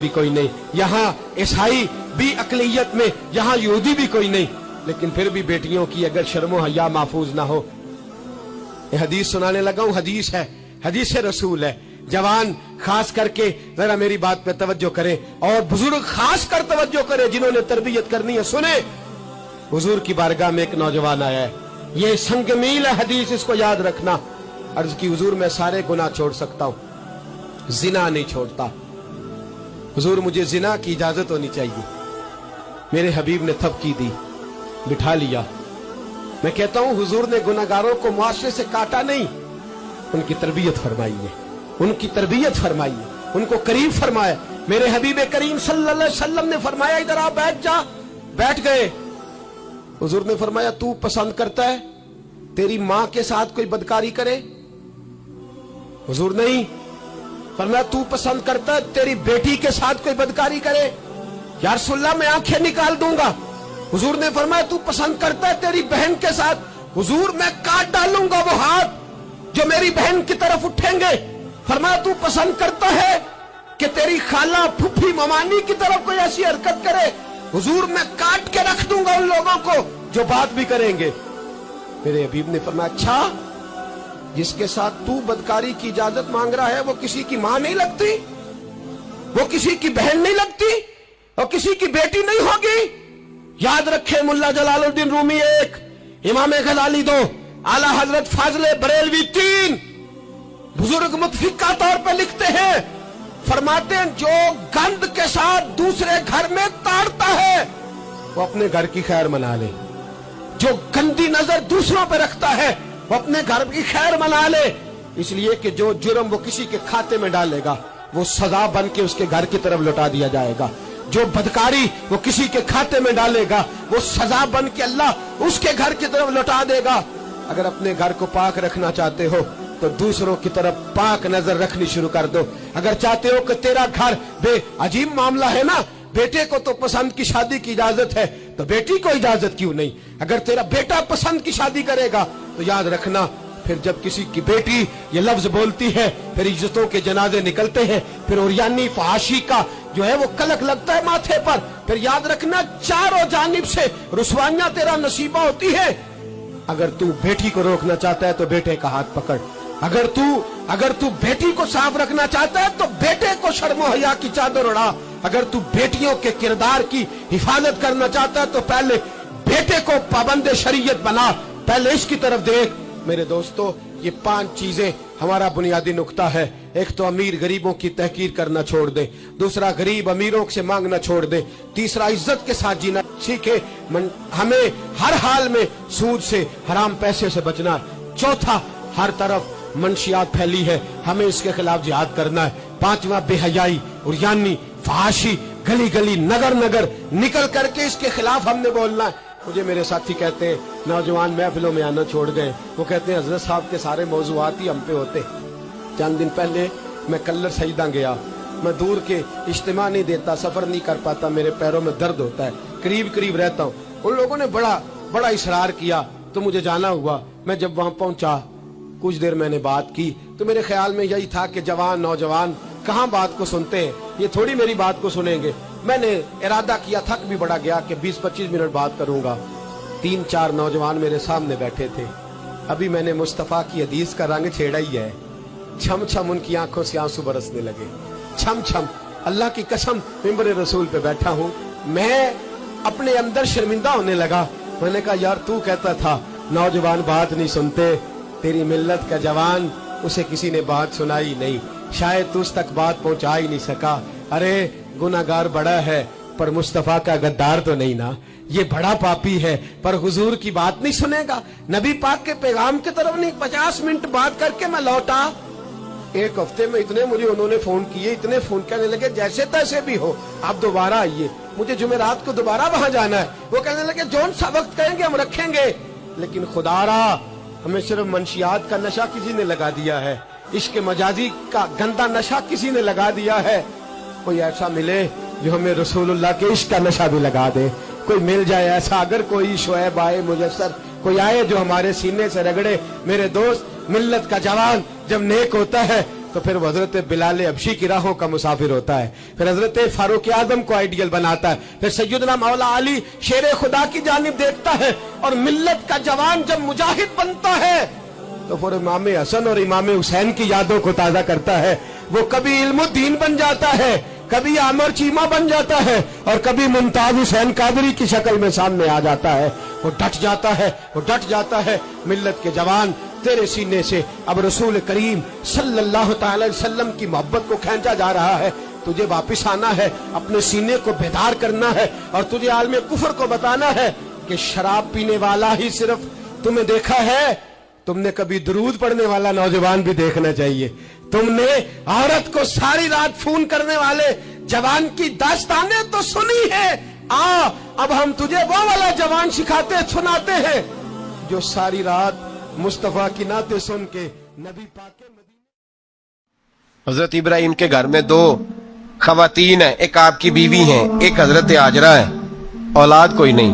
भी कोई नहीं, यहाँ ईसाई भी अकलियत में, यहाँ यहूदी भी कोई नहीं, लेकिन फिर भी बेटियों की अगर शर्मो हया महफूज ना हो। ये हदीस सुनाने लगा हूं, हदीस है, हदीस रसूल है। जवान खास करके जरा मेरी बात पे तवज्जो करें और बुजुर्ग खास कर तवज्जो करें जिन्होंने तरबियत करनी है। सुने, हुजूर की बारगाह में एक नौजवान आया है, ये संगमील है हदीस, इसको याद रखना। अर्ज की, हुजूर मैं सारे गुनाह छोड़ सकता हूं, जिना नहीं छोड़ता। हुजूर मुझे जिना की इजाजत होनी चाहिए। मेरे हबीब ने थपकी दी, बिठा लिया। मैं कहता हूं हुजूर ने गुनाहगारों को मुआशरे से काटा नहीं, उनकी तरबियत फरमाई है, उनकी तरबियत फरमाई है, उनको करीब फरमाया। मेरे हबीब करीम सल्लल्लाहु अलैहि वसल्लम ने फरमाया इधर आ, बैठ जा। बैठ गए। हुजूर ने फरमाया तू पसंद करता है तेरी मां के साथ कोई बदकारी करे? हुजूर नहीं। फरमाया तू पसंद करता है तेरी बेटी के साथ कोई बदकारी करे? या रसूलल्लाह मैं आंखें निकाल दूंगा। हुजूर ने फरमाया तू पसंद करता है तेरी बहन के साथ? हुजूर मैं काट डालूंगा वो हाथ जो मेरी बहन की तरफ उठेंगे। फरमाया तू पसंद करता है कि तेरी खाला फुफी ममानी की तरफ कोई ऐसी हरकत करे? हुजूर मैं काट के रख दूंगा उन लोगों को जो बात भी करेंगे। मेरे हबीब ने फरमाया अच्छा, जिसके साथ तू बदकारी की इजाजत मांग रहा है वो किसी की मां नहीं लगती, वो किसी की बहन नहीं लगती और किसी की बेटी नहीं होगी। याद रखे, मुल्ला जलालुद्दीन रूमी 1, इमाम गजाली 2, आला हजरत फाजले बरेलवी 3, बुजुर्ग मुतफिका तौर पर लिखते हैं, फरमाते हैं जो गंद के साथ दूसरे घर में ताड़ता है वो अपने घर की खैर मना ले, जो गंदी नजर दूसरों पर रखता है वो अपने घर की खैर मना ले। इसलिए कि जो जुर्म वो किसी के खाते में डालेगा वो सजा बन के उसके घर की तरफ लौटा दिया जाएगा, जो बदकारी वो किसी के खाते में डालेगा वो सजा बन के अल्लाह उसके घर की तरफ लौटा देगा। अगर अपने घर को पाक रखना चाहते हो तो दूसरों की तरफ पाक नजर रखनी शुरू कर दो। अगर चाहते हो कि तेरा घर अजीब मामला है ना, बेटे को तो पसंद की शादी की इजाजत है तो बेटी को इजाजत क्यों नहीं? अगर तेरा बेटा पसंद की शादी करेगा तो याद रखना, फिर जब किसी की बेटी ये लफ्ज बोलती है फिर इज्जतों के जनाजे निकलते हैं, फिर उरियानी फहाशी का जो है वो कलक लगता है माथे पर। फिर याद रखना चारों जानिब से रुसवाइयां तेरा नसीबा होती है। अगर तू बेटी को रोकना चाहता है तो बेटे का हाथ पकड़, अगर तू बेटी को साफ रखना चाहता है तो बेटे को शर्मो हया की चादर उड़ा, अगर तू बेटियों के किरदार की हिफाजत करना चाहता है तो पहले बेटे को पाबंद शरीयत बना, पहले इसकी तरफ देख। मेरे दोस्तों, ये 5 चीजें हमारा बुनियादी नुक्ता है। एक तो अमीर गरीबों की तहकीर करना छोड़ दे, दूसरा गरीब अमीरों से मांगना छोड़ दे, तीसरा इज्जत के साथ जीना सीखे, हमें हर हाल में सूद से हराम पैसे से बचना है, चौथा हर तरफ मंशियात फैली है हमें इसके खिलाफ जिहाद करना है, पांचवा बेहयाई उरियानी फहाशी गली गली नगर नगर निकल करके इसके खिलाफ हमने बोलना है। मुझे मेरे साथी कहते हैं नौजवान महफिलों में आना छोड़ गए, वो कहते हैं हजरत साहब के सारे मौजूआत ही हम पे होते। चंद दिन पहले मैं कल्लर सईदा गया, मैं दूर के इज्तिमा नहीं देता, सफर नहीं कर पाता, मेरे पैरों में दर्द होता है, करीब करीब रहता हूँ। उन लोगों ने बड़ा इसरार किया तो मुझे जाना हुआ। मैं जब वहां पहुंचा कुछ देर मैंने बात की तो मेरे ख्याल में यही था कि जवान नौजवान कहाँ बात को सुनते हैं, ये थोड़ी मेरी बात को सुनेंगे। मैंने इरादा किया, थक भी बड़ा गया कि 20-25 मिनट बात करूंगा। 3-4 नौजवान मेरे सामने बैठे थे। अभी मैंने मुस्तफा की हदीस का रंग छेड़ा ही है। छम छम उनकी आंखों से आंसू बरसने लगे, छम छम। अल्लाह की कसम मिंबर रसूल पे बैठा हूँ, मैं अपने अंदर शर्मिंदा होने लगा। मैंने कहा यार तू कहता था नौजवान बात नहीं सुनते, तेरी मिल्लत का जवान उसे किसी ने बात सुनाई नहीं, शायद तुझ तक बात पहुंचा ही नहीं सका। अरे गुनाहगार बड़ा है पर मुस्तफा का गद्दार तो नहीं ना, ये बड़ा पापी है पर हुजूर की बात नहीं सुनेगा, नबी पाक के पैगाम की तरफ नहीं। 50 मिनट बात करके मैं लौटा। एक हफ्ते में इतने मुझे उन्होंने फोन किए, इतने फोन करने लगे जैसे तैसे भी हो आप दोबारा आइए, मुझे जुमेरात को दोबारा वहां जाना है। वो कहने लगे जौन सा वक्त कहेंगे हम रखेंगे, लेकिन खुदारा हमें सिर्फ मंशियात का नशा किसी ने लगा दिया है, इश्क मजाजी का गंदा नशा किसी ने लगा दिया है। कोई ऐसा मिले जो हमें रसूलुल्लाह के इश्क का नशा भी लगा दे, कोई मिल जाए ऐसा। अगर कोई शोएब आए मुजस्सर कोई आए जो हमारे सीने से रगड़े। मेरे दोस्त, मिल्लत का जवान जब नेक होता है तो फिर वो हजरत बिलाल अबशी की राहों का मुसाफिर होता है, फिर हजरत फारूक आजम को आइडियल बनाता है, फिर सैयदना मौला अली शेर खुदा की जानिब देखता है, और मिल्लत का जवान जब मुजाहिद बनता है तो फिर इमाम हसन और इमाम हुसैन की यादों को ताजा करता है। वो कभी इल्मुद्दीन बन जाता है, कभी आमर चीमा बन जाता है, और कभी मुमताज हुसैन कादरी की शक्ल में सामने आ जाता है। वो डट जाता है, वो डट जाता है। मिल्लत के जवान, तेरे सीने से अब रसूल करीम सल्लल्लाहु ताला अलैहि वसल्लम की मोहब्बत को खींचा जा रहा है। तुझे वापिस आना है, अपने सीने को बेदार करना है, और तुझे आलम कुफर को बताना है कि शराब पीने वाला ही सिर्फ तुम्हें देखा है, तुमने कभी दुरूद पढ़ने वाला नौजवान भी देखना चाहिए। तुमने औरत को सारी रात फोन करने वाले जवान की दास्तानें तो सुनी है। अब हम तुझे वो वाला जवान सिखाते सुनाते हैं जो सारी रात मुस्तफा की नाते सुन के नबी पाक के मदीने। हजरत इब्राहिम के घर में 2 खवातीन हैं, एक आपकी बीवी हैं, एक हजरत आजरा है, औलाद कोई नहीं।